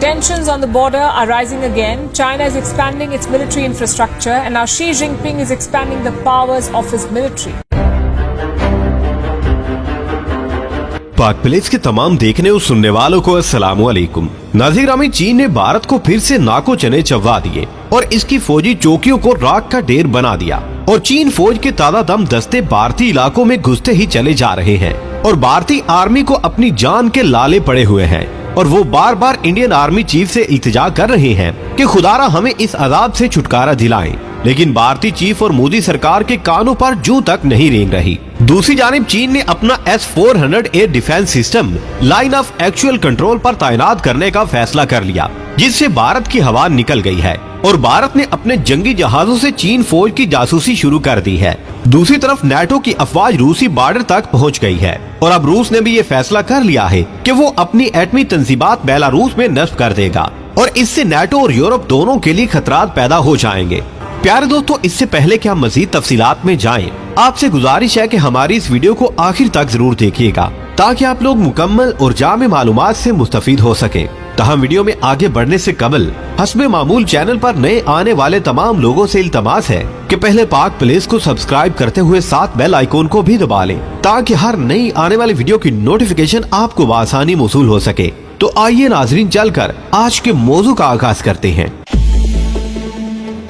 Tensions on the border are rising again. China is expanding its military infrastructure, and now Xi Jinping is expanding the powers of his military. पाक place के तमाम देखने और सुनने वालों को अस्सलाम वालेकुम। नाज़रीन, चीन ने भारत को फिर से नाको चने चबवा दिए और इसकी फौजी चौकियों को राख का ढेर बना दिया और चीन फौज के तादादम दस्ते भारतीय इलाकों में घुसते ही चले जा रहे हैं और भारतीय आर्मी को अपनी जान के लाले पड़े हुए हैं और वो बार बार इंडियन आर्मी चीफ से इल्तिजा कर रहे हैं कि खुदारा हमें इस अजाब से छुटकारा दिलाएं। लेकिन भारतीय चीफ और मोदी सरकार के कानों पर जूं तक नहीं रेंग रही। दूसरी जानिब चीन ने अपना S-400 air defence system line of actual control पर तैनात करने का फैसला कर लिया, जिससे भारत की हवा निकल गई है और भारत ने अपने जंगी जहाजों से चीन फौज की जासूसी शुरू कर दी है। दूसरी तरफ नाटो की अफवाज रूसी बॉर्डर तक पहुंच गई है और अब रूस ने भी ये फैसला कर लिया है कि वो अपनी एटमी तंजीबात बेलारूस में नस्ब कर देगा और इससे नाटो और यूरोप दोनों के लिए खतरात पैदा हो जाएंगे। प्यारे दोस्तों, इससे पहले कि हम मजीद तफसीलात में जाएं, आपसे गुजारिश है कि हमारी इस वीडियो को आखिर तक जरूर देखिएगा ताकि आप लोग मुकम्मल और जामे मालूमात से मुस्तफीद हो सके। तहम वीडियो में आगे बढ़ने से कबल हस्बे मामूल चैनल पर नए आने वाले तमाम लोगों से इल्तमास है कि पहले पाक प्लेस को सब्सक्राइब करते हुए साथ बेल आइकॉन को भी दबा लें ताकि हर नई आने वाली वीडियो की नोटिफिकेशन आपको आसानी मौसूल हो सके। तो आइए नाजरीन, चलकर आज के मौजू का आगाज करते हैं।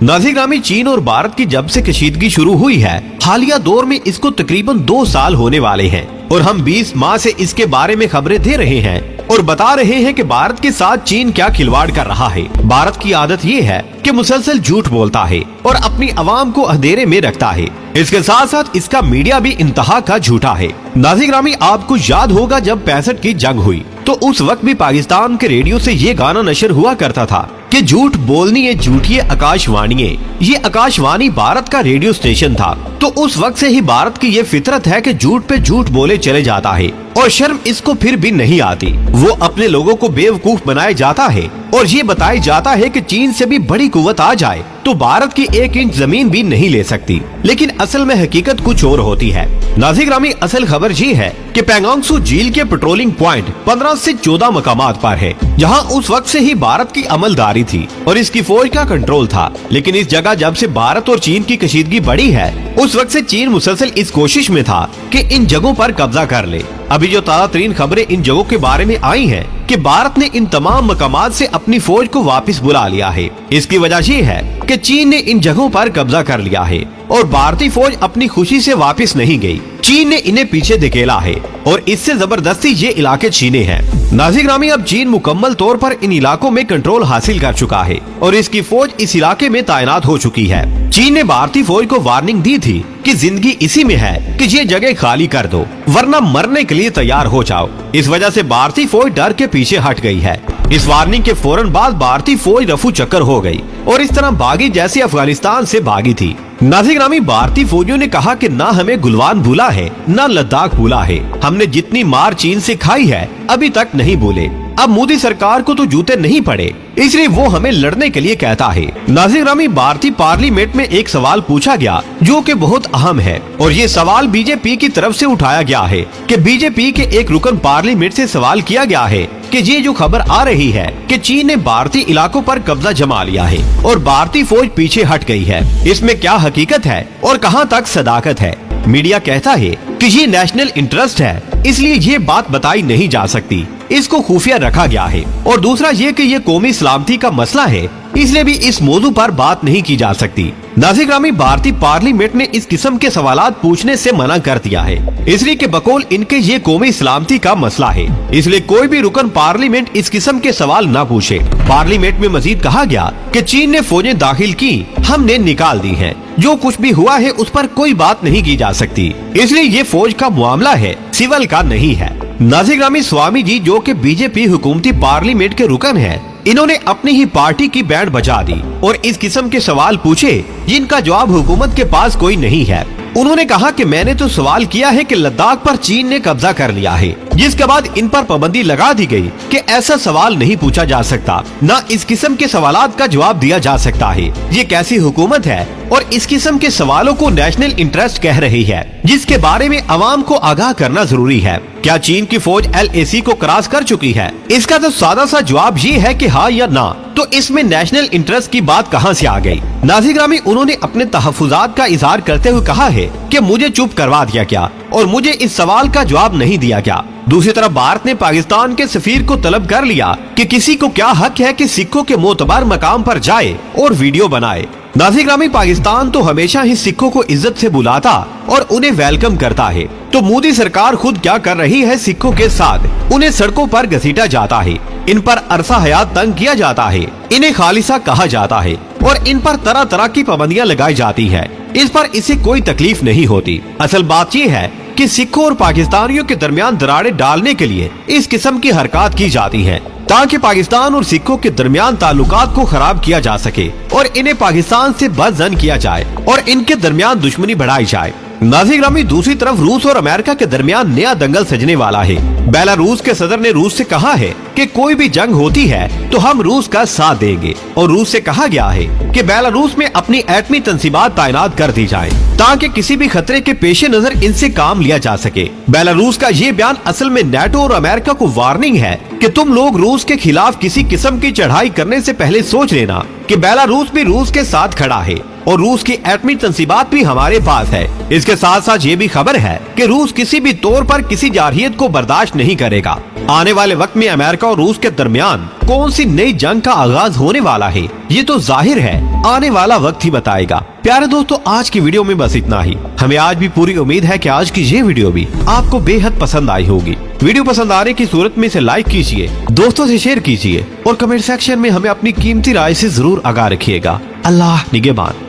नाज़रीन, चीन और भारत की जब से कशीदगी शुरू हुई है, हालिया दौर में इसको तकरीबन 2 साल होने वाले हैं और हम 20 माह से इसके बारे में खबरें दे रहे हैं और बता रहे हैं कि भारत के साथ चीन क्या खिलवाड़ कर रहा है। भारत की आदत ये है कि मुसलसल झूठ बोलता है और अपनी आवाम को अंधेरे में रखता है। इसके साथ साथ इसका मीडिया भी इंतहा का झूठा है। नाज़रीन, आपको याद होगा जब 65 की जंग हुई तो उस वक्त भी पाकिस्तान के रेडियो से ये गाना नशर हुआ करता था कि झूठ बोलनी है झूठी आकाशवाणी है। ये आकाशवाणी भारत का रेडियो स्टेशन था। तो उस वक्त से ही भारत की ये फितरत है कि झूठ पे झूठ बोले चले जाता है और शर्म इसको फिर भी नहीं आती। वो अपने लोगों को बेवकूफ बनाया जाता है और ये बताया जाता है कि चीन से भी बड़ी कुव्वत आ जाए तो भारत की 1 इंच जमीन भी नहीं ले सकती। लेकिन असल में हकीकत कुछ और होती है। नाज़रीन, असल खबर ये है कि पैंगोंग त्सू झील के पेट्रोलिंग पॉइंट 15 से 14 मकामात पर है, जहां उस वक्त से ही भारत की अमलदारी थी और इसकी फौज का कंट्रोल था। लेकिन इस जगह जब से भारत और चीन की कशीदगी बढ़ी है, उस वक्त से चीन मुसलसल इस कोशिश में था कि इन जगहों पर कब्जा कर ले। अभी जो ताज़ा तरीन खबरें इन जगहों के बारे में आई हैं कि भारत ने इन तमाम मकामात से अपनी फौज को वापस बुला लिया है। इसकी वजह ये है कि चीन ने इन जगहों पर कब्जा कर लिया है और भारतीय फौज अपनी खुशी से वापस नहीं गई। चीन ने इन्हें पीछे धकेला है और इससे जबरदस्ती ये इलाके छीने हैं। नाज़रीन, अब चीन मुकम्मल तौर पर इन इलाकों में कंट्रोल हासिल कर चुका है और इसकी फौज इस इलाके में तैनात हो चुकी है। चीन ने भारतीय फौज को वार्निंग दी थी कि जिंदगी इसी में है कि ये जगह खाली कर दो वरना मरने के लिए तैयार हो जाओ। इस वजह से भारतीय फौज डर के पीछे हट गई है। इस वार्निंग के फौरन बाद भारतीय फौज रफू चक्कर हो गई और इस तरह भागी जैसे अफगानिस्तान से भागी थी। नाज़रीन, भारतीय फौजियों ने कहा कि ना हमें गुलवान भूला है ना लद्दाख भूला है। हमने जितनी मार चीन से खाई है अभी तक नहीं भूले। अब मोदी सरकार को तो जूते नहीं पड़े, इसलिए वो हमें लड़ने के लिए कहता है। नाज़रीन, भारतीय पार्लियामेंट में एक सवाल पूछा गया जो कि बहुत अहम है और ये सवाल बीजेपी की तरफ से उठाया गया है कि बीजेपी के एक रुकन पार्लियामेंट से सवाल किया गया है कि ये जो खबर आ रही है कि चीन ने भारतीय इलाकों पर कब्जा जमा लिया है और भारतीय फौज पीछे हट गई है, इसमें क्या हकीकत है और कहां तक सदाकत है। मीडिया कहता है कि ये नेशनल इंटरेस्ट है, इसलिए ये बात बताई नहीं जा सकती, इसको खुफिया रखा गया है। और दूसरा ये कि ये कौमी सलामती का मसला है, इसलिए भी इस मौजू पर बात नहीं की जा सकती। नाज़रीन, भारतीय पार्लियामेंट ने इस किस्म के सवालात पूछने से मना कर दिया है, इसलिए कि बकौल इनके ये कौमी सलामती का मसला है, इसलिए कोई भी रुकन पार्लियामेंट इस किस्म के सवाल न पूछे। पार्लियामेंट में मजीद कहा गया कि चीन ने फौजें दाखिल की, हमने निकाल दी हैं। जो कुछ भी हुआ है उस पर कोई बात नहीं की जा सकती, इसलिए ये फौज का मामला है, सिविल का नहीं है। नाज़रीन, स्वामी जी जो कि बीजेपी हुकूमती पार्लियामेंट के रुकन है, इन्होंने अपनी ही पार्टी की बैंड बजा दी और इस किस्म के सवाल पूछे जिनका जवाब हुकूमत के पास कोई नहीं है। उन्होंने कहा कि मैंने तो सवाल किया है कि लद्दाख पर चीन ने कब्जा कर लिया है जिसके बाद इन पर पाबंदी लगा दी गई कि ऐसा सवाल नहीं पूछा जा सकता, न इस किस्म के सवालात का जवाब दिया जा सकता है। ये कैसी हुकूमत है और इस किस्म के सवालों को नेशनल इंटरेस्ट कह रही है, जिसके बारे में अवाम को आगाह करना जरूरी है। क्या चीन की फौज LAC को क्रॉस कर चुकी है? इसका तो सादा सा जवाब ये है कि हाँ या ना। तो इसमें नेशनल इंटरेस्ट की बात कहाँ से आ गई? नाज़िर उन्होंने अपने तहफ़्फ़ुज़ात का इजहार करते हुए कहा है कि मुझे चुप करवा दिया क्या और मुझे इस सवाल का जवाब नहीं दिया गया। दूसरी तरफ भारत ने पाकिस्तान के सफीर को तलब कर लिया कि किसी को क्या हक है कि सिखों के मोतबर मकाम पर जाए और वीडियो बनाए। नाज़िर पाकिस्तान तो हमेशा ही सिखों को इज्जत से बुलाता और उन्हें वेलकम करता है, तो मोदी सरकार खुद क्या कर रही है सिखों के साथ? उन्हें सड़कों पर घसीटा जाता है, इन पर अरसा हयात तंग किया जाता है, इन्हें खालिसा कहा जाता है और इन पर तरह तरह की पाबंदियां लगाई जाती है। इस पर इसे कोई तकलीफ नहीं होती। असल बात ये है कि सिखों और पाकिस्तानियों के दरमियान दरारें डालने के लिए इस किस्म की हरकत की जाती है, ताकि पाकिस्तान और सिखों के दरमियान ताल्लुकात को खराब किया जा सके और इन्हें पाकिस्तान से बदजन किया जाए और इनके दरमियान दुश्मनी बढ़ाई जाए। नाज़िर दूसरी तरफ रूस और अमेरिका के दरमियान नया दंगल सजने वाला है। बेलारूस के सदर ने रूस से कहा है कि कोई भी जंग होती है तो हम रूस का साथ देंगे और रूस से कहा गया है कि बेलारूस में अपनी एटमी तंसीबात तैनात कर दी जाएं, ताकि किसी भी खतरे के पेश नजर इनसे काम लिया जा सके। बेलारूस का ये बयान असल में नेटो और अमेरिका को वार्निंग है कि तुम लोग रूस के खिलाफ किसी किस्म की चढ़ाई करने से पहले सोच लेना कि बेलारूस भी रूस के साथ खड़ा है और रूस की एटमी तंसीबात भी हमारे पास है। इसके साथ साथ ये भी खबर है कि रूस किसी भी तौर पर किसी जारहियत को बर्दाश्त नहीं करेगा। आने वाले वक्त में अमेरिका और रूस के दरमियान कौन सी नई जंग का आगाज होने वाला है, ये तो जाहिर है आने वाला वक्त ही बताएगा। प्यारे दोस्तों, आज की वीडियो में बस इतना ही। हमें आज भी पूरी उम्मीद है कि आज की ये वीडियो भी आपको बेहद पसंद आई होगी। वीडियो पसंद आने की सूरत में इसे लाइक कीजिए, दोस्तों से शेयर कीजिए और कमेंट सेक्शन में हमें अपनी कीमती राय से जरूर आगाह रखिएगा। अल्लाह निगहबान।